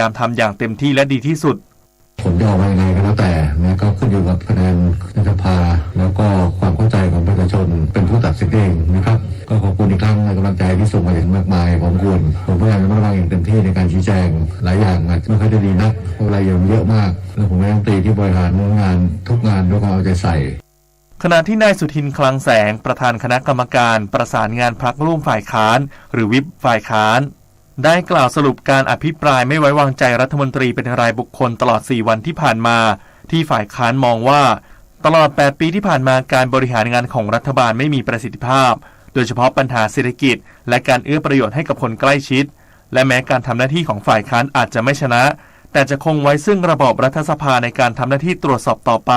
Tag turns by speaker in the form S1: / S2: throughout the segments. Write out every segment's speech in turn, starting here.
S1: ามทำอย่างเต็มที่และดีที่สุด
S2: ผลจะออกมายังไงก็แล้วแต่นะก็ขึ้นอยู่กับคะแนนในสภาแล้วก็ความเข้าใจของประชาชนเป็นผู้ตัดสินเองนะครับก็ขอบคุณอีกครั้งในกำลังใจที่ส่งมาอย่างมากมายผมพยายามจะระวังอย่างเต็มที่ในการชี้แจงหลายอย่างไม่ค่อยได้ดีนักเพราะรายละเอียดเยอะมากแล้วผมเป็นรัฐมนตรีที่บริหารงานทุกงานด้วยความเอาใจใส่
S1: ขณะที่นายสุทินคลังแสงประธานคณะกรรมการประสานงานพรรคร่วมฝ่ายค้านหรือวิปฝ่ายค้านได้กล่าวสรุปการอภิปรายไม่ไว้วางใจรัฐมนตรีเป็นรายบุคคลตลอด4วันที่ผ่านมาที่ฝ่ายค้านมองว่าตลอด8ปีที่ผ่านมาการบริหารงานของรัฐบาลไม่มีประสิทธิภาพโดยเฉพาะปัญหาเศรษฐกิจและการเอื้อประโยชน์ให้กับคนใกล้ชิดและแม้การทำหน้าที่ของฝ่ายค้านอาจจะไม่ชนะแต่จะคงไว้ซึ่งระบอบรัฐสภาในการทำหน้าที่ตรวจสอบต่อไป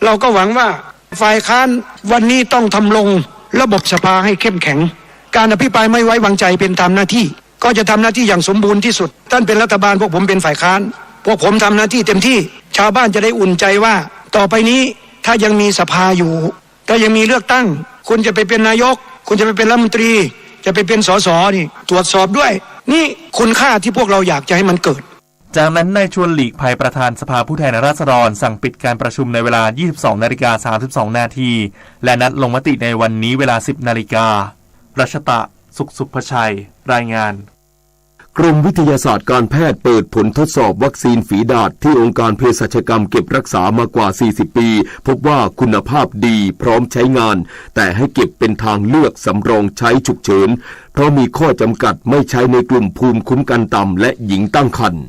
S3: เราก็หวังว่าฝ่ายค้านวันนี้ต้องทำลงระบบสภาให้เข้มแข็งการอภิปรายไม่ไว้วางใจเป็นตามหน้าที่ก็จะทำหน้าที่อย่างสมบูรณ์ที่สุดท่านเป็นรัฐบาลพวกผมเป็นฝ่ายค้านพวกผมทำหน้าที่เต็มที่ชาวบ้านจะได้อุ่นใจว่าต่อไปนี้ถ้ายังมีสภาอยู่ถ้ายังมีเลือกตั้งคุณจะไปเป็นนายกคุณจะไปเป็นรัฐมนตรีจะไปเป็นสสนี่ตรวจสอบด้วยนี่คุณค่าที่พวกเราอยากจะให้มันเกิด
S1: จากนั้นนายชวนหลีกภัยประธานสภาผู้แทนราษฎรสั่งปิดการประชุมในเวลา 22:32 น.และนัดลงมติในวันนี้เวลา 10:00 น.รัชตะสุภชัยรายงาน
S4: กรมวิทยาศาสตร์การแพทย์เปิดผลทดสอบวัคซีนฝีดาษที่องค์การเภสัชกรรมเก็บรักษามากว่า40ปีพบว่าคุณภาพดีพร้อมใช้งานแต่ให้เก็บเป็นทางเลือกสำรองใช้ฉุกเฉินเพราะมีข้อจำกัดไม่ใช้ในกลุ่มภูมิคุ้มกันต่ำและหญิงตั้งครรภ์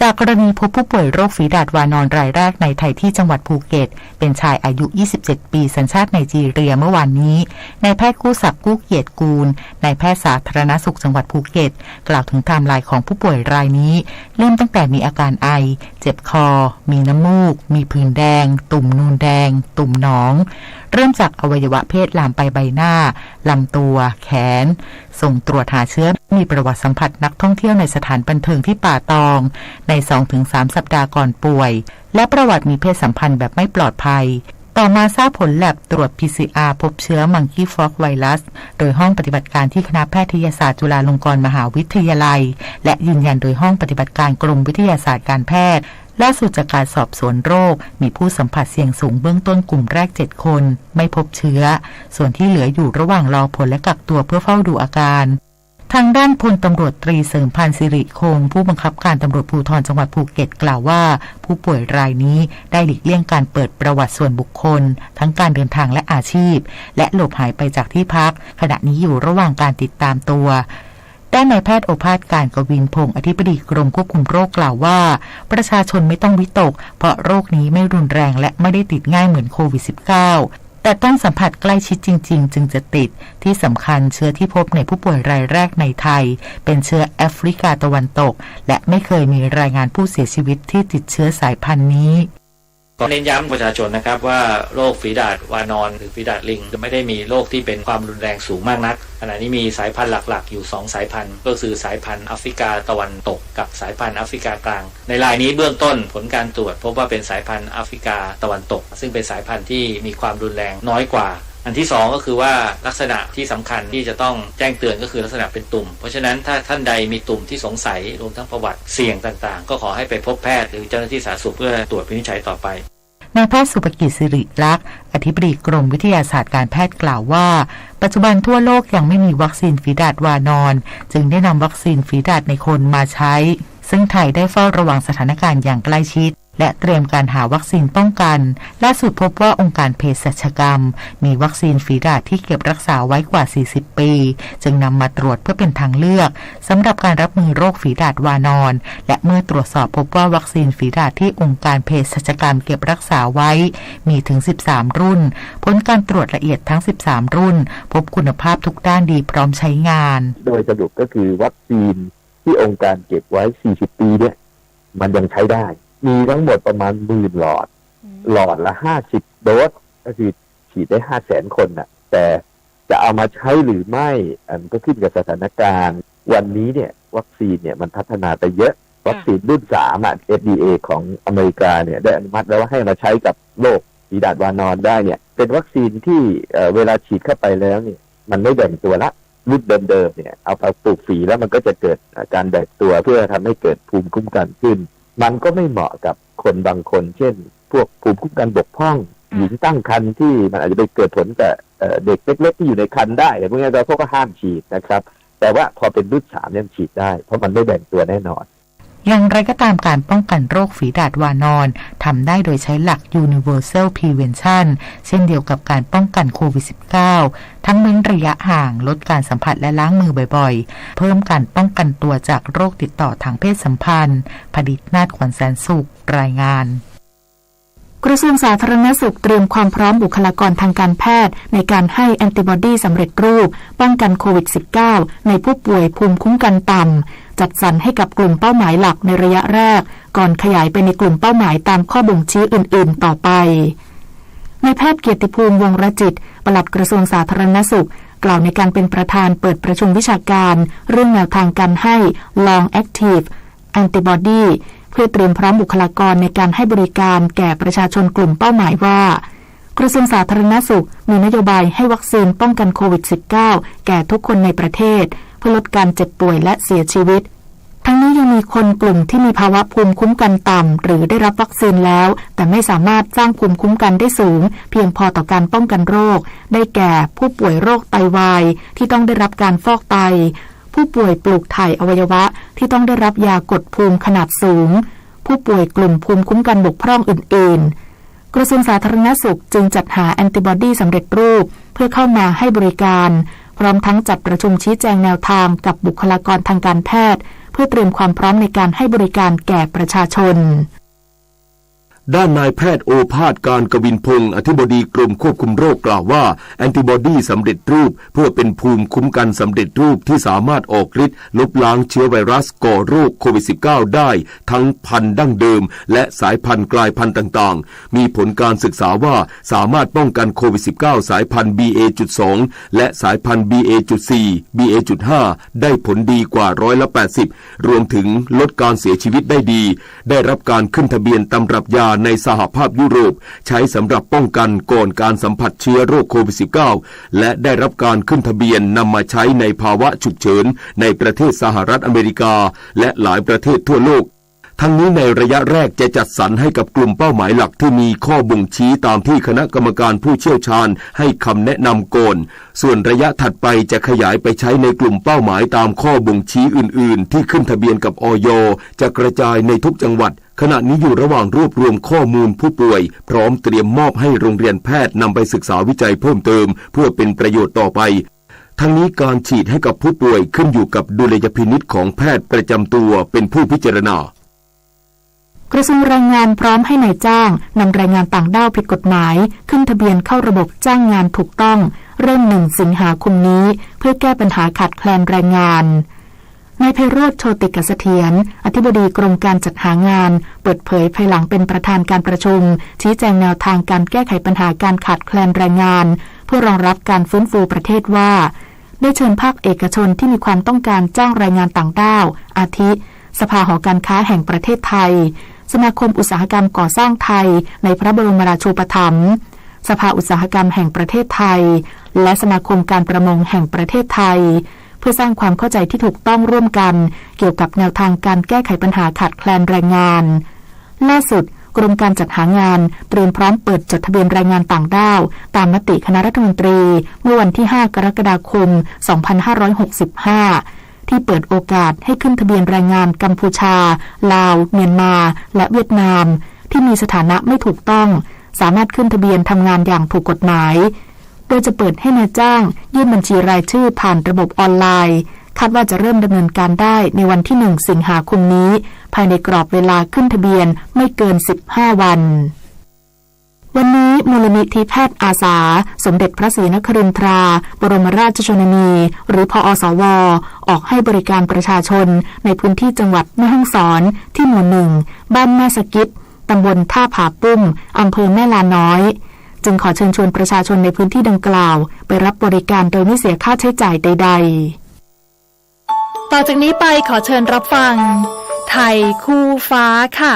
S5: จากกรณีพบผู้ป่วยโรคฝีดาษวานอนรายแรกในไทยที่จังหวัดภูเก็ตเป็นชายอายุ27ปีสัญชาติไนจีเรียเมื่อวานนี้นายแพทย์กู้ศักดิ์กู้เกียรติกูลนายแพทย์สาธารณสุขจังหวัดภูเก็ตกล่าวถึงไทม์ไลน์ของผู้ป่วยรายนี้เริ่มตั้งแต่มีอาการไอเจ็บคอมีน้ำมูกมีผื่นแดงตุ่มนูนแดงตุ่มหนองเริ่มจากอวัยวะเพศลามไปใบหน้าลำตัวแขนส่งตรวจหาเชื้อมีประวัติสัมผัสนักท่องเที่ยวในสถานบันเทิงที่ป่าตองใน 2-3 สัปดาห์ก่อนป่วยและประวัติมีเพศสัมพันธ์แบบไม่ปลอดภัยต่อมาทราบผลแลบตรวจ PCR พบเชื้อมังคีฟ็อกไวรัสโดยห้องปฏิบัติการที่คณะแพทยศาสตร์จุฬาลงกรณ์มหาวิทยาลัยและยืนยันโดยห้องปฏิบัติการกรมวิทยาศาสตร์การแพทย์ล่าสุดจากการสอบสวนโรคมีผู้สัมผัสเสี่ยงสูงเบื้องต้นกลุ่มแรก7คนไม่พบเชื้อส่วนที่เหลืออยู่ระหว่างรอผลและกักตัวเพื่อเฝ้าดูอาการทางด้านพลตำรวจตรีเสริมพันธ์สิริคงผู้บังคับการตำรวจภูธรจังหวัดภูเก็ตกล่าวว่าผู้ป่วยรายนี้ได้หลีกเลี่ยงการเปิดประวัติส่วนบุคคลทั้งการเดินทางและอาชีพและหลบหายไปจากที่พักขณะนี้อยู่ระหว่างการติดตามตัวด้านนายแพทย์โอภาสการกวินพงศ์อธิบดีกรมควบคุมโรคกล่าวว่าประชาชนไม่ต้องวิตกเพราะโรคนี้ไม่รุนแรงและไม่ได้ติดง่ายเหมือนโควิด -19 แต่ต้องสัมผัสใกล้ชิดจริงๆจึงจะติดที่สำคัญเชื้อที่พบในผู้ป่วยรายแรกในไทยเป็นเชื้อแอฟริกาตะวันตกและไม่เคยมีรายงานผู้เสียชีวิตที่ติดเชื้อสายพันธุ์นี้
S6: ก็เน้นย้ำประชาชนนะครับว่าโรคฝีดาษวานอนหรือฝีดาษลิงจะไม่ได้มีโรคที่เป็นความรุนแรงสูงมากนักขณะนี้มีสายพันธุ์หลักๆอยู่2สายพันธุ์ก็คือสายพันธุ์แอฟริกาตะวันตกกับสายพันธุ์แอฟริกากลางในรายนี้เบื้องต้นผลการตรวจพบว่าเป็นสายพันธุ์แอฟริกาตะวันตกซึ่งเป็นสายพันธุ์ที่มีความรุนแรงน้อยกว่าอันที่2ก็คือว่าลักษณะที่สำคัญที่จะต้องแจ้งเตือนก็คือลักษณะเป็นตุ่มเพราะฉะนั้นถ้าท่านใดมีตุ่มที่สงสัยรวมทั้งประวัติเสี่ยงต่างๆก็ขอให้ไปพบแพทย์หรือเจ้าหน้าที่สาธารณสุขเพื่อตรวจวินิจฉัยต่อไป
S5: นายแพทย์สุภกิจสิริลักษณ์อธิบดีกรมวิทยาศาสตร์การแพทย์กล่าวว่าปัจจุบันทั่วโลกยังไม่มีวัคซีนฝีดาษวานอนจึงได้นำวัคซีนฝีดาษในคนมาใช้ซึ่งไทยได้เฝ้าระวังสถานการณ์อย่างใกล้ชิดและเตรียมการหาวัคซีนป้องกันล่าสุดพบว่าองค์การเภสัชกรรมมีวัคซีนฝีดาษที่เก็บรักษาไว้กว่า40ปีจึงนำมาตรวจเพื่อเป็นทางเลือกสำหรับการรับมือโรคฝีดาษวานอนและเมื่อตรวจสอบพบว่าวัคซีนฝีดาษที่องค์การเภสัชกรรมเก็บรักษาไว้มีถึง13รุ่นผลการตรวจละเอียดทั้ง13รุ่นพบคุณภาพทุกด้านดีพร้อมใช้งาน
S7: โดยสรุปก็คือวัคซีนที่องค์การเก็บไว้40ปีเนี่ยมันยังใช้ได้มีทั้งหมดประมาณ10,000หลอดละ50โดสก็คือฉีดได้500,000 คนน่ะแต่จะเอามาใช้หรือไม่อันก็ขึ้นกับสถานการณ์วันนี้เนี่ยวัคซีนเนี่ยมันพัฒนาไปเยอะวัคซีนรุ่น3FDA ของอเมริกาเนี่ยได้อนุมัติแล้วว่าให้มาใช้กับโรคฝีดาษวานอนได้เนี่ยเป็นวัคซีนที่เวลาฉีดเข้าไปแล้วเนี่ยมันไม่แบ่งตัวละ รุ่นเดิมๆเนี่ยเอาไปปลูกฝีแล้วมันก็จะเกิดการแบ่งตัวเพื่อทำให้เกิดภูมิคุ้มกันขึ้นมันก็ไม่เหมาะกับคนบางคนเช่นพวกภูมิคุ้มกันบกพร่องหญิงตั้งครรภ์ที่มันอาจจะไปเกิดผลกับเด็กเล็กๆที่อยู่ในครรภ์ได้แต่พวกนี้เราก็ห้ามฉีดนะครับแต่ว่าพอเป็นรุ่น3ยังฉีดได้เพราะมันไม่แบ่งตัวแน่นอน
S5: อย่างไรก็ตามการป้องกันโรคฝีดาษวานอนทำได้โดยใช้หลัก Universal Prevention เช่นเดียวกับการป้องกันโควิด -19 ทั้งเว้นระยะห่างลดการสัมผัสและล้างมือบ่อยๆเพิ่มการป้องกันตัวจากโรคติดต่อทางเพศสัมพันธ์ผดิตนาถขวัญแสนสุขรายงาน
S8: กระทรวงสาธารณสุขเตรียมความพร้อมบุคลากรทางการแพทย์ในการให้แอนติบอดีสำเร็จรูปป้องกันโควิด -19 ในผู้ป่วยภูมิคุ้มกันต่ำจัดสรรให้กับกลุ่มเป้าหมายหลักในระยะแรกก่อนขยายไปในกลุ่มเป้าหมายตามข้อบ่งชี้อื่นๆต่อไปนายแพทย์เกียรติภูมิวงศ์รจิตปลัดกระทรวงสาธารณสุขกล่าวในการเป็นประธานเปิดประชุมวิชาการเรื่องแนวทางการให้ Long Active Antibodyเพื่อเตรียมพร้อมบุคลากรในการให้บริการแก่ประชาชนกลุ่มเป้าหมายว่ากระทรวงสาธารณสุขมีนโยบายให้วัคซีนป้องกันโควิด -19 แก่ทุกคนในประเทศเพื่อลดการเจ็บป่วยและเสียชีวิตทั้งนี้ยังมีคนกลุ่มที่มีภาวะภูมิคุ้มกันต่ำหรือได้รับวัคซีนแล้วแต่ไม่สามารถสร้างภูมิคุ้มกันได้สูงเพียงพอต่อการป้องกันโรคได้แก่ผู้ป่วยโรคไตวายที่ต้องได้รับการฟอกไตผู้ป่วยปลูกถ่ายอวัยวะที่ต้องได้รับยากดภูมิขนาดสูงผู้ป่วยกลุ่มภูมิคุ้มกันบกพร่องอื่นๆกระทรวงสาธารณสุขจึงจัดหาแอนติบอดีสำเร็จรูปเพื่อเข้ามาให้บริการพร้อมทั้งจัดประชุมชี้แจงแนวทางกับบุคลากรทางการแพทย์เพื่อเตรียมความพร้อมในการให้บริการแก่ประชาชน
S4: ด้านนายแพทย์โอภาสการกวินพงศ์อธิบดีกรมควบคุมโรคกล่าวว่าแอนติบอดีสำเร็จรูปเพื่อเป็นภูมิคุ้มกันสำเร็จรูปที่สามารถออกฤทธิ์ลบล้างเชื้อไวรัสก่อโรคโควิด -19 ได้ทั้งพันธุ์ดั้งเดิมและสายพันธุ์กลายพันธุ์ต่างๆมีผลการศึกษาว่าสามารถป้องกันโควิด -19 สายพันธุ์ BA.2 และสายพันธุ์ BA.4 BA.5 ได้ผลดีกว่า180%รวมถึงลดการเสียชีวิตได้ดีได้รับการขึ้นทะเบียนตำรับยาในสหภาพยุโรปใช้สำหรับป้องกันก่อนการสัมผัสเชื้อโรคโควิด -19 และได้รับการขึ้นทะเบียนนำมาใช้ในภาวะฉุกเฉินในประเทศสหรัฐอเมริกาและหลายประเทศทั่วโลกทั้งนี้ในระยะแรกจะจัดสรรให้กับกลุ่มเป้าหมายหลักที่มีข้อบ่งชี้ตามที่คณะกรรมการผู้เชี่ยวชาญให้คำแนะนำก่อนส่วนระยะถัดไปจะขยายไปใช้ในกลุ่มเป้าหมายตามข้อบ่งชี้อื่นๆที่ขึ้นทะเบียนกับอย.จะกระจายในทุกจังหวัดขณะนี้อยู่ระหว่างรวบรวมข้อมูลผู้ป่วยพร้อมเตรียมมอบให้โรงเรียนแพทย์นำไปศึกษาวิจัยเพิ่มเติมเพื่อเป็นประโยชน์ต่อไปทั้งนี้การฉีดให้กับผู้ป่วยขึ้นอยู่กับดุลยพินิจของแพทย์ประจำตัวเป็นผู้พิจารณาก
S8: ระทรวงแรงงานพร้อมให้นายจ้างนำแรงงานต่างด้าวผิดกฎหมายขึ้นทะเบียนเข้าระบบจ้างงานถูกต้องเริ่ม1 สิงหาคมนี้เพื่อแก้ปัญหาขาดแคลนแรงงานนายไพโรจน์ โชติกเสถียรอธิบดีกรมการจัดหางานเปิดเผยภายหลังเป็นประธานการประชุมชี้แจงแนวทางการแก้ไขปัญหาการขาดแคลนแรงงานเพื่อรองรับการฟื้นฟูประเทศว่าได้เชิญภาคเอกชนที่มีความต้องการจ้างแรงงานต่างด้าวอาทิสภาหอการค้าแห่งประเทศไทยสมาคมอุตสาหกรรมก่อสร้างไทยในพระบรมราชูปถัมภ์สภาอุตสาหกรรมแห่งประเทศไทยและสมาคมการประมงแห่งประเทศไทยเพื่อสร้างความเข้าใจที่ถูกต้องร่วมกันเกี่ยวกับแนวทางการแก้ไขปัญหาขาดแคลนแรงงานล่าสุดกรมการจัดหางานเตรียมพร้อมเปิดจดทะเบียนแรงงานต่างด้าวตามมติคณะรัฐมนตรีเมื่อวันที่5 กรกฎาคม 2565ที่เปิดโอกาสให้ขึ้นทะเบียนแรงงานกัมพูชาลาวเมียนมาและเวียดนามที่มีสถานะไม่ถูกต้องสามารถขึ้นทะเบียนทำงานอย่างถูกกฎหมายโดยจะเปิดให้นายจ้างยื่นบัญชีรายชื่อผ่านระบบออนไลน์คาดว่าจะเริ่มดำเนินการได้ในวันที่1 สิงหาคมนี้ภายในกรอบเวลาขึ้นทะเบียนไม่เกิน15 วันวันนี้มูลนิธิแพทย์อาสาสมเด็จพระศรีนครินทราบรมราชชนนีหรือพอสว.ออกให้บริการประชาชนในพื้นที่จังหวัดแม่ฮ่องสอนที่หมู่1บ้านแม่สกิดตำบลท่าผาปุ้มอำเภอแม่ลาน้อยจึงขอเชิญชวนประชาชนในพื้นที่ดังกล่าวไปรับบริการโดยไม่เสียค่าใช้จ่ายใดๆต่อจากนี้ไปขอเชิญรับฟังไทยคู่ฟ้าค่ะ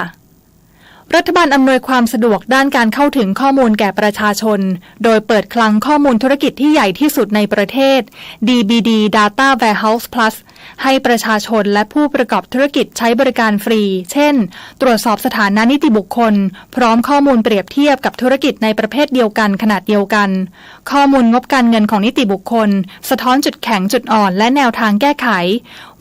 S9: รัฐบาลอำนวยความสะดวกด้านการเข้าถึงข้อมูลแก่ประชาชนโดยเปิดคลังข้อมูลธุรกิจที่ใหญ่ที่สุดในประเทศ DBD Data Warehouse Plus ให้ประชาชนและผู้ประกอบธุรกิจใช้บริการฟรี เช่น ตรวจสอบสถานะนิติบุคคลพร้อมข้อมูลเปรียบเทียบกับธุรกิจในประเภทเดียวกันขนาดเดียวกันข้อมูลงบการเงินของนิติบุคคลสะท้อนจุดแข็งจุดอ่อนและแนวทางแก้ไข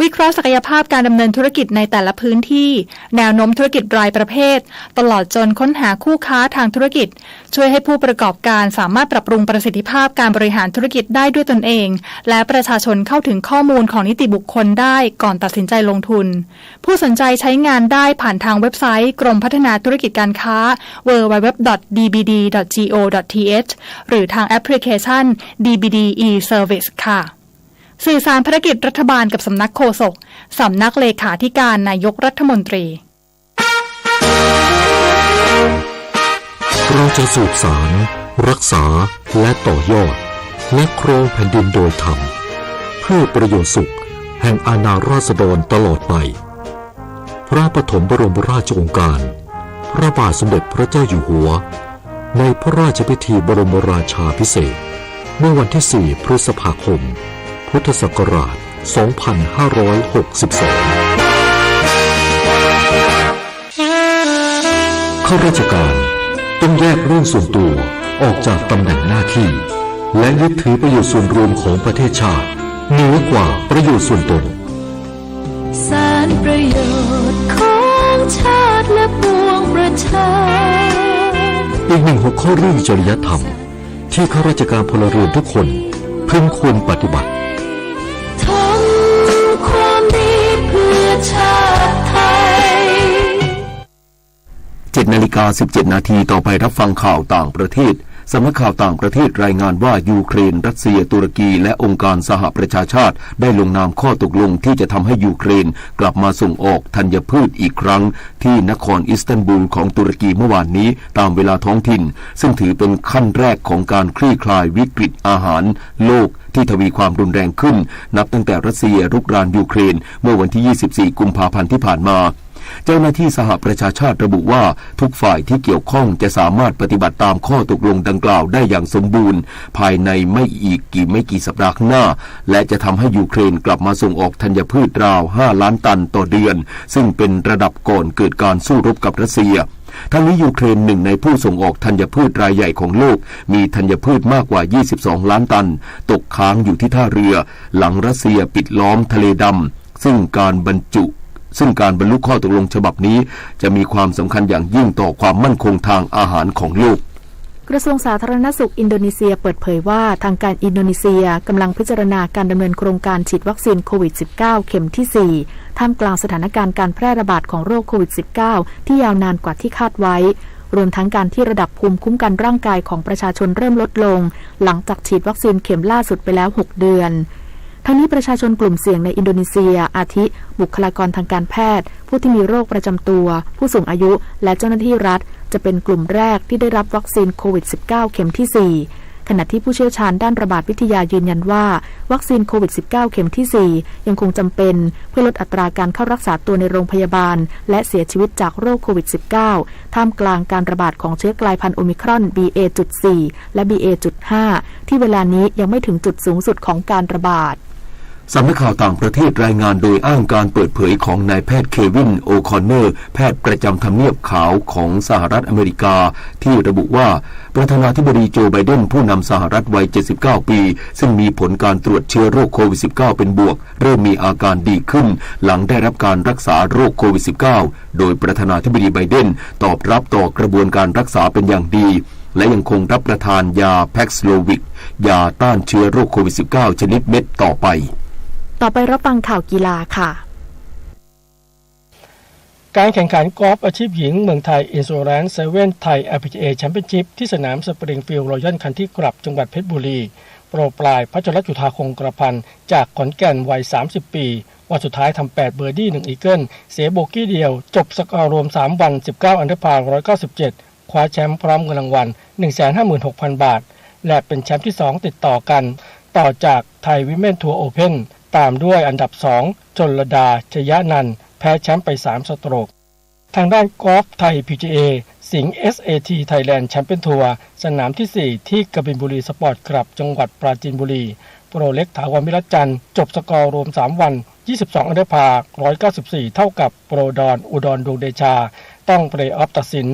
S9: วิเคราะห์ศักยภาพการดำเนินธุรกิจในแต่ละพื้นที่แนวโน้มธุรกิจรายประเภทตลอดจนค้นหาคู่ค้าทางธุรกิจช่วยให้ผู้ประกอบการสามารถปรับปรุงประสิทธิภาพการบริหารธุรกิจได้ด้วยตนเองและประชาชนเข้าถึงข้อมูลของนิติบุคคลได้ก่อนตัดสินใจลงทุนผู้สนใจใช้งานได้ผ่านทางเว็บไซต์กรมพัฒนาธุรกิจการค้า www.dbd.go.th หรือทางแอปพลิเคชัน DBD e-Service ค่ะสื่อสารภารกิจรัฐบาลกับสำนักโฆษกสำนักเลขาธิการนายกรัฐมนตรี
S10: เราจะสืบสารรักษาและต่อยอดและครองแผ่นดินโดยธรรมเพื่อประโยชน์สุขแห่งอาณาราษฎรตลอดไปพระปฐมบรมราชโองการพระบาทสมเด็จพระเจ้าอยู่หัวในพระราชพิธีบรมราชาภิเษกเมื่อวันที่ 4 พฤษภาคมพุทธศักราช 2562 ข้าราชการต้องแยกเรื่องส่วนตัวออกจากตำแหน่งหน้าที่และยึดถือประโยชน์ส่วนรวมของประเทศชาติเหนือกว่าประโยชน์ส่วนตน
S11: สารประโยชน์ของชาติและปวงประชา
S10: อีกหนึ่งหัวข้อเรื่องจริยธรรมที่ข้าราชการพลเรือนทุกคนพึงควรปฏิบัติ
S11: ทำความดีเพื่อชาติไทย
S4: 7:17 น.ต่อไปรับฟังข่าวต่างประเทศสำนักข่าวต่างประเทศรายงานว่ายูเครนรัสเซียตุรกีและองค์การสหประชาชาติได้ลงนามข้อตกลงที่จะทำให้ยูเครนกลับมาส่งออกธัญพืชอีกครั้งที่นครอิสตันบูลของตุรกีเมื่อวานนี้ตามเวลาท้องถิ่นซึ่งถือเป็นขั้นแรกของการคลี่คลายวิกฤตอาหารโลกที่ทวีความรุนแรงขึ้นนับตั้งแต่รัสเซียรุกรานยูเครนเมื่อวันที่ 24 กุมภาพันธ์ที่ผ่านมาเจ้าหน้าที่สหประชาชาติระบุว่าทุกฝ่ายที่เกี่ยวข้องจะสามารถปฏิบัติตามข้อตกลงดังกล่าวได้อย่างสมบูรณ์ภายในไม่กี่สัปดาห์ข้างหน้าและจะทำให้ยูเครนกลับมาส่งออกธัญพืชราว 5 ล้านตันต่อเดือนซึ่งเป็นระดับก่อนเกิดการสู้รบกับรัสเซียทั้งนี้ยูเครนหนึ่งในผู้ส่งออกธัญพืชรายใหญ่ของโลกมีธัญพืชมากกว่า22 ล้านตันตกค้างอยู่ที่ท่าเรือหลังรัสเซียปิดล้อมทะเลดำซึ่งการบรรลุข้อตกลงฉบับนี้จะมีความสำคัญอย่างยิ่งต่อความมั่นคงทางอาหารของโลก
S8: กระทรวงสาธารณสุขอินโดนีเซียเปิดเผยว่าทางการอินโดนีเซียกำลังพิจารณาการดำเนินโครงการฉีดวัคซีนโควิด -19 เข็มที่ 4ท่ามกลางสถานการณ์การแพร่ระบาดของโรคโควิด -19 ที่ยาวนานกว่าที่คาดไว้รวมทั้งการที่ระดับภูมิคุ้มกันร่างกายของประชาชนเริ่มลดลงหลังจากฉีดวัคซีนเข็มล่าสุดไปแล้ว6 เดือนทั้งนี้ประชาชนกลุ่มเสี่ยงในอินโดนีเซียอาทิบุคลากรทางการแพทย์ผู้ที่มีโรคประจำตัวผู้สูงอายุและเจ้าหน้าที่รัฐจะเป็นกลุ่มแรกที่ได้รับวัคซีนโควิด -19 เข็มที่ 4ขณะที่ผู้เชี่ยวชาญด้านระบาดวิทยายืนยันว่าวัคซีนโควิด -19 เข็มที่ 4ยังคงจำเป็นเพื่อลดอัตราการเข้ารักษาตัวในโรงพยาบาลและเสียชีวิตจากโรคโควิด -19 ท่ามกลางการระบาดของเชื้อกลายพันธุ์โอมิครอน BA.4 และ BA.5 ที่เวลานี้ยังไม่ถึงจุดสูงสุดของการระบาด
S4: สำนักข่าวต่างประเทศรายงานโดยอ้างการเปิดเผยของนายแพทย์เควินโอคอนเนอร์แพทย์ประจำทำเนียบขาวของสหรัฐอเมริกาที่ระบุว่าประธานาธิบดีโจไบเดนผู้นำสหรัฐวัย79 ปีซึ่งมีผลการตรวจเชื้อโรคโควิด -19 เป็นบวกเริ่มมีอาการดีขึ้นหลังได้รับการรักษาโรคโควิด -19 โดยประธานาธิบดีไบเดนตอบรับต่อกระบวนการรักษาเป็นอย่างดีและยังคงรับประทานยาแพ็กสโลวิกยาต้านเชื้อโรคโควิด -19 ชนิดเม็ดต่อไป
S8: รับฟังข่าวกีฬาค่ะ
S12: การแข่งขันกอล์ฟอาชีพหญิงเมืองไทยอินชูแรนซ์เซเว่นไทย LPGA แชมเปี้ยนชิพที่สนามสปริงฟิลด์รอยัลคันทรีคลับจังหวัดเพชรบุรีโปรปลายพัชรจุฑาคงกระพันจากขอนแก่นวัย30 ปีวันสุดท้ายทำ8เบอร์ดี้1อีเกิลเสียโบกี้เดียวจบสกอร์รวม3วัน19อันเดอร์พาร์197คว้าแชมป์พร้อมเงินรางวัล 156,000 บาทและเป็นแชมป์ที่2ติดต่อกันต่อจากไทยวิเมนทัวร์โอเพ่นตามด้วยอันดับ2จลดาชยนันท์แพ้แชมป์ไป3สโตรก ทางด้านกอล์ฟไทย PGA สิงห์ SAT Thailand Champion Tour สนามที่ 4 ที่กบินบุรีสปอร์ตคลับจังหวัดปราจีนบุรีโปรเล็กถาวร วิรัตจันทร์จบสกอร์รวม3วัน22อันเดอร์พาร์194เท่ากับโปรดอนอุดรดวงเดชาต้องเพลย์ออฟตัดสิน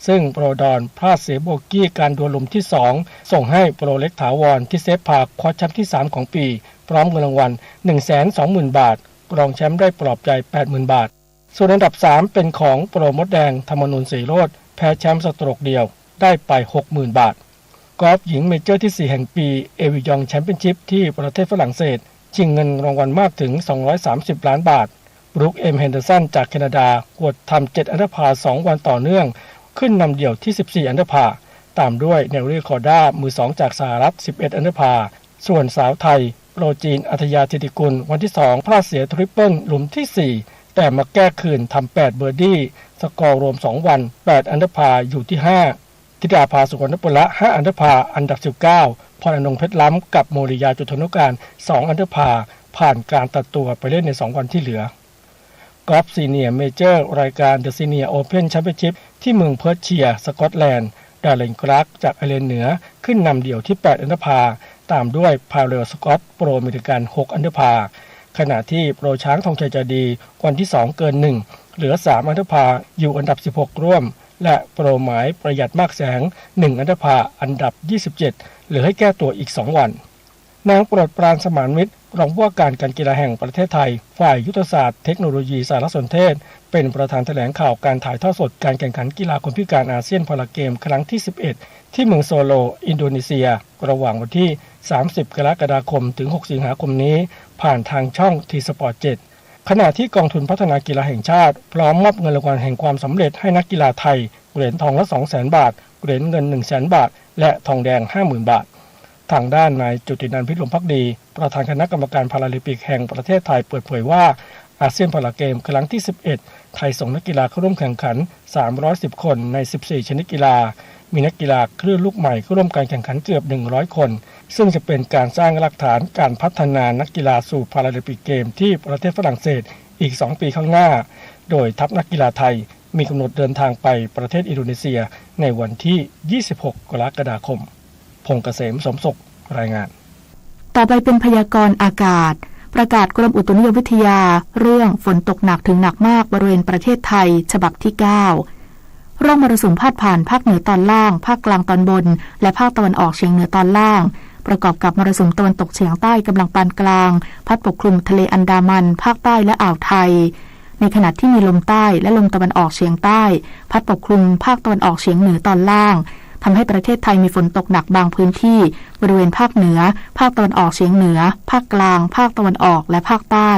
S12: ซึ่งโปรดอนพลาดเสียโบกี้การดวลลุมที่2ส่งให้โปรเล็กถาวรที่เซฟพาคว้าแชมป์ที่3ของปีพร้อมเงินรางวัล 120,000 บาทรองแชมป์ได้ปลอบใจ 80,000 บาทส่วนอันดับ3เป็นของโปรมดแดงธรรมนูญศรีโรจน์แพ้แชมป์สโตรกเดียวได้ไป 60,000 บาทกอล์ฟหญิงเมเจอร์ที่4แห่งปีเอวิยองแชมเปี้ยนชิพที่ประเทศฝรั่งเศสชิงเงินรางวัลมากถึง230ล้านบาทบรูคเอ็มเฮนเดอร์สันจากแคนาดากวดทำ7อันดับพา2วันต่อเนื่องขึ้นนำเดี่ยวที่14อันดับพาตามด้วยเนลลี่คอร์ด้ามือ2จากสหรัฐ11อันดับพาส่วนสาวไทยโปรจีนอัธยาธิติกุลวันที่2พลาดเสียทริปเปิลหลุมที่4แต่มาแก้คืนทำ8เบอร์ดี้สกอร์รวม2วัน8อันดับพาอยู่ที่5ธิดาภาสุวรรณปุระ5อันดับพาอันดับ19พรอนงเพชรล้ำกับโมริยาจุฑนุการ2อันดับพาผ่านการตัดตัวไปเล่นใน2วันที่เหลือกอล์ฟซีเนียร์เมเจอร์รายการเดอะซีเนียร์โอเพ่นแชมเปี้ยนชิพที่เมืองเพิร์ธเชียร์สกอตแลนด์ดาร์เลนคลาร์กจากไอร์แลนด์เหนือขึ้นนำเดี่ยวที่8อันดับพาตามด้วยพาเรลสกอตโปรอเมริกัน6อันดับพาขณะที่โปรช้างธงชัยใจดีวันที่2เกิน1เหลือ3อันดับพาอยู่อันดับ16ร่วมและโปรหมายประหยัดมากแสง1อันดับพาอันดับ27เหลือให้แก้ตัวอีก2วันนางโปรดปรานสมานมิตรรองผู้ว่าการกีฬาแห่งประเทศไทยฝ่ายยุทธศาสตร์เทคโนโลยีสารสนเทศเป็นประธานแถลงข่าวการถ่ายทอดสดการแข่งขันกีฬาคนพิการอาเซียนพาราเกมครั้งที่11ที่เมืองโซโลอินโดนีเซียระหว่างวันที่30กรกฎาคมถึง6สิงหาคมนี้ผ่านทางช่องทีสปอร์ต7ขณะที่กองทุนพัฒนากีฬาแห่งชาติพร้อมมอบเงินรางวัลแห่งความสำเร็จให้นักกีฬาไทยเหรียญทองละ 200,000 บาทเหรียญเงิน 100,000 บาทและทองแดง 50,000 บาททางด้านนายจุตินันท์ พิรมภักดีประธานคณะกรรมการพาราลิมปิกแห่งประเทศไทยเปิดเผยว่าอาเซียนพาราเกมครั้งที่11ไทยส่งนักกีฬาเข้าร่วมแข่งขัน310คนใน14ชนิดกีฬามีนักกีฬาคลื่นลูกใหม่เข้าร่วมการแข่งขันเกือบ100คนซึ่งจะเป็นการสร้างหลักฐานการพัฒนานักกีฬาสู่พาราลิมปิกเกมที่ประเทศฝรั่งเศสอีก2ปีข้างหน้าโดยทัพนักกีฬาไทยมีกำหนดเดินทางไปประเทศอินโดนีเซียในวันที่26กรกฎาคมพงษ์เกษมสมศุกร์รายงาน
S8: ต่อไปเป็นพยากรณ์อากาศประกาศกรมอุตุนิยมวิทยาเรื่องฝนตกหนักถึงหนักมากบริเวณประเทศไทยฉบับที่9ร่องมรสุมพาดผ่านภาคเหนือตอนล่างภาคกลางตอนบนและภาคตะวันออกเฉียงเหนือตอนล่างประกอบกับมรสุมตะวันตกเฉียงใต้กำลังปานกลางพัดปกคลุมทะเลอันดามันภาคใต้และอ่าวไทยในขณะที่มีลมใต้และลมตะวันออกเฉียงใต้พัดปกคลุมภาคตะวันออกเฉียงเหนือตอนล่างทำให้ประเทศไทยมีฝนตกหนักบางพื้นที่บริเวณภาคเหนือภาคตะวันออกเฉียงเหนือภาคกลางภาคตะวันออกและภาคใต้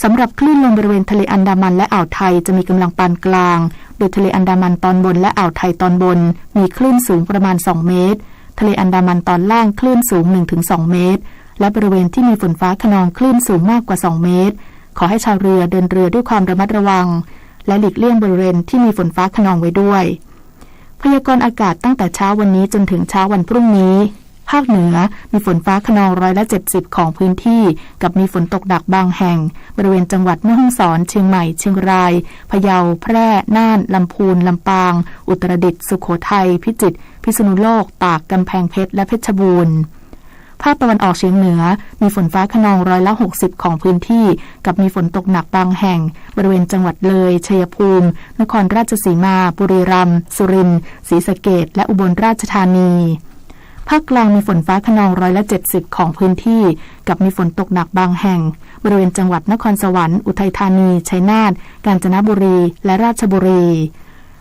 S8: สำหรับคลื่นลมบริเวณทะเลอันดามันและอ่าวไทยจะมีกำลังปานกลางโดยทะเลอันดามันตอนบนและอ่าวไทยตอนบนมีคลื่นสูงประมาณ2เมตรทะเลอันดามันตอนล่างคลื่นสูง 1-2 เมตรและบริเวณที่มีฝนฟ้าคะนองคลื่นสูงมากกว่า2เมตรขอให้ชาวเรือเดินเรือด้วยความระมัดระวังและหลีกเลี่ยงบริเวณที่มีฝนฟ้าคะนองไว้ด้วยพยากรณ์อากาศตั้งแต่เช้าวันนี้จนถึงเช้าวันพรุ่งนี้ภาคเหนือมีฝนฟ้าคะนอง70%ของพื้นที่กับมีฝนตกหนักบางแห่งบริเวณจังหวัดแม่ฮ่องสอนเชียงใหม่เชียงรายพะเยาแพร่น่านลำพูนลำปางอุตรดิตถ์สุโขทัยพิจิตรพิษณุโลกตากกำแพงเพชรและเพชรบูรณ์ภาคตะวันออกเฉียงเหนือมีฝนฟ้าคะนอง60%ของพื้นที่กับมีฝนตกหนักบางแห่งบริเวณจังหวัดเลยชัยภูมินครราชสีมาบุรีรัมย์สุรินทร์ศรีสะเกษและอุบลราชธานีภาคกลางมีฝนฟ้าคะนอง70%ของพื้นที่กับมีฝนตกหนักบางแห่งบริเวณจังหวัดนครสวรรค์อุทัยธานีชัยนาทกาญจนบุรีและราชบุรี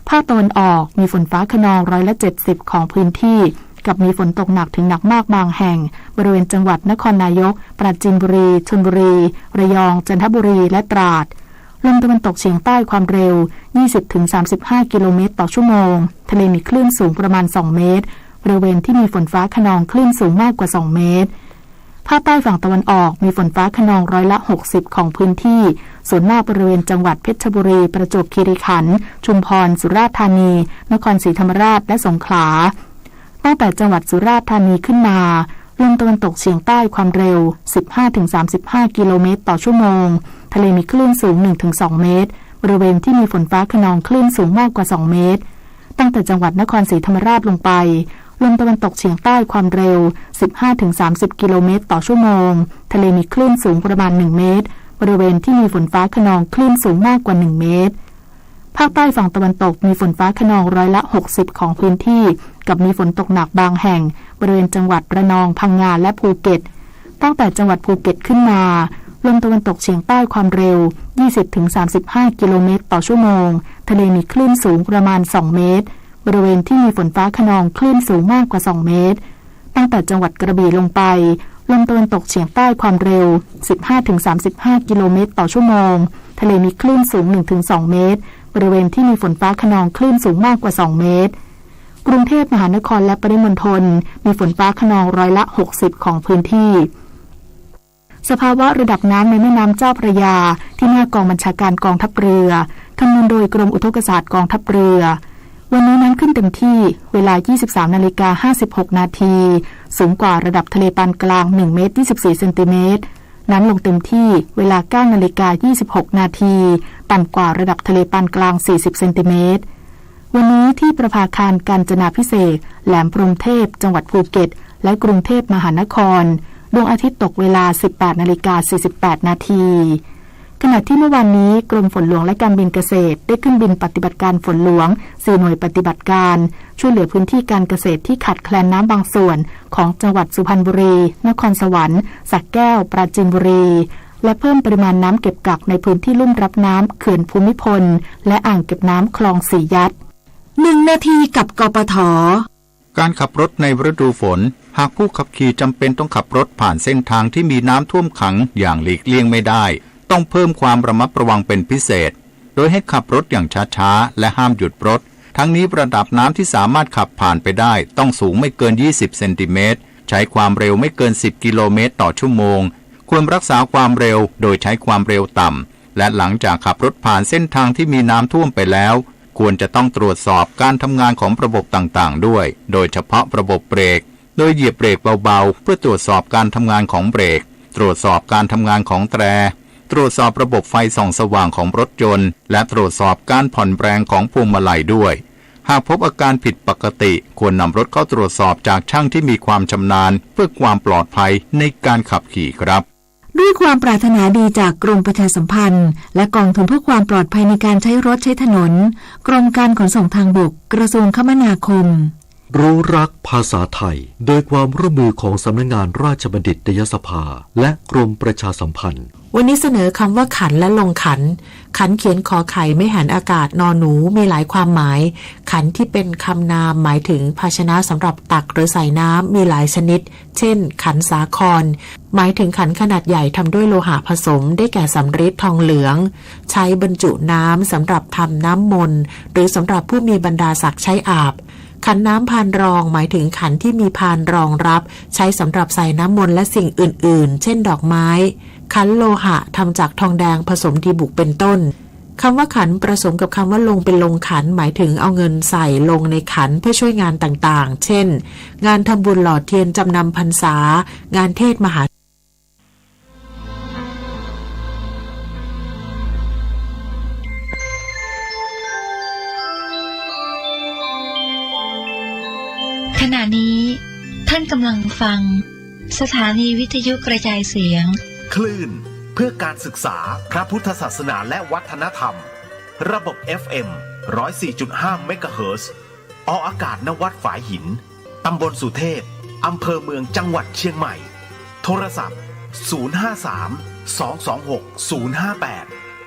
S8: ภาคตะวันออกมีฝนฟ้าคะนอง70%ของพื้นที่กับมีฝนตกหนักถึงหนักมากบางแห่งบริเวณจังหวัดนครนายกปราจีนบุรีชลบุรีระยองจันทบุรีและตราดลมตะวันตกเฉียงใต้ความเร็ว 20-35 กิโลเมตรต่อชั่วโมงทะเลมีคลื่นสูงประมาณ2เมตรบริเวณที่มีฝนฟ้าคะนองคลื่นสูงมากกว่า2เมตรภาคใต้ฝั่งตะวันออกมีฝนฟ้าคะนอง60%ของพื้นที่ส่วนมากบริเวณจังหวัดเพชรบุรีประจวบคีรีขันธ์ชุมพรสุราษฎร์ธานีนครศรีธรรมราชและสงขลาตั้งแต่จังหวัดสุราษฎร์ธานีขึ้นมาลมตะวันตกเฉียงใต้ความเร็ว 15-35 กิโลเมตรต่อชั่วโมงทะเลมีคลื่นสูง 1-2 เมตรบ บริเวณที่มีฝนฟ้าคะนองคลื่นสูงมากกว่า2เมตรตั้งแต่จังหวัดนครศรีธรรมราชลงไปลมตะวันตกเฉียงใต้ความเร็ว 15-30 กิโลเมตรต่อชั่วโมงทะเลมีคลื่นสูงประมาณ1เมตรบริเวณที่มีฝนฟ้าคะนองคลื่นสูงมากกว่า1เมตรภาคใต้ฝั่งตะวันตกมีฝนฟ้าคะนอง60%ของพื้นที่กับมีฝนตกหนักบางแห่งบริเวณจังหวัดระนองพังงาและภูเก็ตตั้งแต่จังหวัดภูเก็ตขึ้นมาลมตะวันตกเฉียงใต้ความเร็ว 20-35 กิโลเมตรต่อชั่วโมงทะเลมีคลื่นสูงประมาณ2เมตรบริเวณที่มีฝนฟ้าคะนองคลื่นสูงมากกว่า2เมตรตั้งแต่จังหวัดกระบี่ลงไปลมตะวันตกเฉียงใต้ความเร็ว 15-35 กิโลเมตรต่อชั่วโมงทะเลมีคลื่นสูง 1-2 เมตรบริเวณที่มีฝนฟ้าคะนองคลื่นสูงมากกว่า2เมตรกรุงเทพมหานครและปริมณฑลมีฝนฟ้าคะนอง60%ของพื้นที่สภาวะระดับน้ำในแม่น้ำเจ้าพระยาที่หน้ากองบัญชาการกองทัพเรือคำนวณโดยกรมอุทกศาสตร์กองทัพเรือวันนี้น้ำขึ้นเต็มที่เวลา 23:56 นาทีสูงกว่าระดับทะเลปานกลาง1เมตร24เซนติเมตรน้ำลงเต็มที่เวลา 9:26 นาทีต่ำกว่าระดับทะเลปานกลาง40เซนติเมตรวันนี้ที่ประภาคารกาญจนาภิเษกแหลมพรหมเทพจังหวัดภูเก็ตและกรุงเทพมหานครดวงอาทิตย์ตกเวลา 18:48 นาทีขณะที่เมื่อวานนี้กรมฝนหลวงและการบินเกษตรได้ขึ้นบินปฏิบัติการฝนหลวง4หน่วยปฏิบัติการช่วยเหลือพื้นที่การเกษตรที่ขาดแคลนน้ำบางส่วนของจังหวัดสุพรรณบุรีนครสวรรค์สระแก้วปราจีนบุรีและเพิ่มปริมาณน้ำเก็บกักในพื้นที่ลุ่มรับน้ำเขื่อนภูมิพลและอ่างเก็บน้ำคลองสี่ยัด1 นาทีกับกปท.
S13: การขับรถในฤดูฝนหากผู้ขับขี่จำเป็นต้องขับรถผ่านเส้นทางที่มีน้ำท่วมขังอย่างหลีกเลี่ยงไม่ได้ต้องเพิ่มความระมัดระวังเป็นพิเศษโดยให้ขับรถอย่างช้าๆและห้ามหยุดรถทั้งนี้ระดับน้ำที่สามารถขับผ่านไปได้ต้องสูงไม่เกิน20เซนติเมตรใช้ความเร็วไม่เกิน10กิโลเมตรต่อชั่วโมงควรรักษาความเร็วโดยใช้ความเร็วต่ำและหลังจากขับรถผ่านเส้นทางที่มีน้ำท่วมไปแล้วควรจะต้องตรวจสอบการทำงานของระบบต่างๆด้วยโดยเฉพาะระบบเบรกโดยเหยียบเบรกเบาๆเพื่อตรวจสอบการทำงานของเบรกตรวจสอบการทำงานของแตรตรวจสอบระบบไฟส่องสว่างของรถยนต์และตรวจสอบการผ่อนแรงของพวงมาลัยด้วยหากพบอาการผิดปกติควรนำรถเข้าตรวจสอบจากช่างที่มีความชำนาญเพื่อความปลอดภัยในการขับขี่ครับ
S8: ด้วยความปรารถนาดีจากกรมประชาสัมพันธ์และกองทุนเพื่อความปลอดภัยในการใช้รถใช้ถนนกรมการขนส่งทางบกกระทรวงคมนาคม
S10: รู้รักภาษาไทยโดยความร่วมมือของสำนักงานราชบัณฑิตยสภาและกรมประชาสัมพันธ์
S8: วันนี้เสนอคำว่าขันและลงขันขันเขียนขอไข่ไม่หันอากาศนอนหนูมีหลายความหมายขันที่เป็นคำนามหมายถึงภาชนะสำหรับตักหรือใส่น้ำมีหลายชนิดเช่นขันสาครหมายถึงขันขนาดใหญ่ทำด้วยโลหะผสมได้แก่สำริดทองเหลืองใช้บรรจุน้ำสำหรับทำน้ำมนต์หรือสำหรับผู้มีบรรดาศักดิ์ใช้อาบขันน้ำพานรองหมายถึงขันที่มีพานรองรับใช้สำหรับใส่น้ำมนต์และสิ่งอื่นๆเช่นดอกไม้ขันโลหะทำจากทองแดงผสมดีบุกเป็นต้นคำว่าขันผสมกับคำว่าลงเป็นลงขันหมายถึงเอาเงินใส่ลงในขันเพื่อช่วยงานต่างๆเช่นงานทำบุญหล่อเทียนจำนำพรรษางานเทศมหา
S14: ขณะนี้ท่านกำลังฟังสถานีวิทยุกระจายเสียง
S15: คลื่นเพื่อการศึกษาพระพุทธศาสนาและวัฒนธรรมระบบ FM 104.5 เมกะเฮิรตซ์ออกอากาศณวัดฝายหินตำบลสุเทพอำเภอเมืองจังหวัดเชียงใหม่โทรศัพท์053-226-058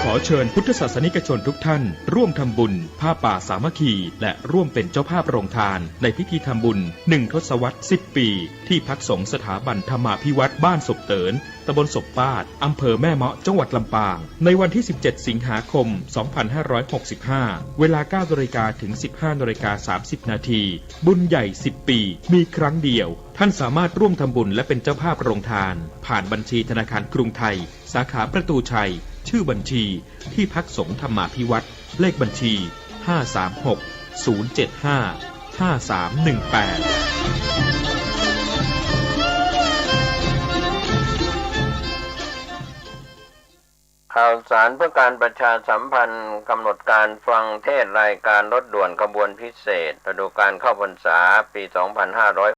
S15: 053-943-691
S16: ขอ เชิญพุทธศาสนิกชนทุกท่านร่วมทำบุญผ้าป่าสามัคคีและร่วมเป็นเจ้าภาพโรงทานในพิธีทำบุญ1 ทศวรรษ 10 ปีที่พักสงฆ์สถาบันธรรมาภิวัตรบ้านศพเตินตำบลศพปาดอำเภอแม่เมาะจังหวัดลำปางในวันที่ 17 สิงหาคม 2565 เวลา 9 น.ถึง 15 น.30 นาทีบุญใหญ่ 10 ปีมีครั้งเดียวท่านสามารถร่วมทำบุญและเป็นเจ้าภาพโรงทานผ่านบัญชีธนาคารกรุงไทยสาขาประตูชัยชื่อบัญชีที่พักสงฆ์ธรรมาภิวัตรเลขบัญชี 536-075-5318
S17: ข่าวสารเพื่อการประชาสัมพันธ์กำหนดการฟังเทศรายการรถด่วนขบวนพิเศษฤดูกาลเข้าพรรษาปี 2500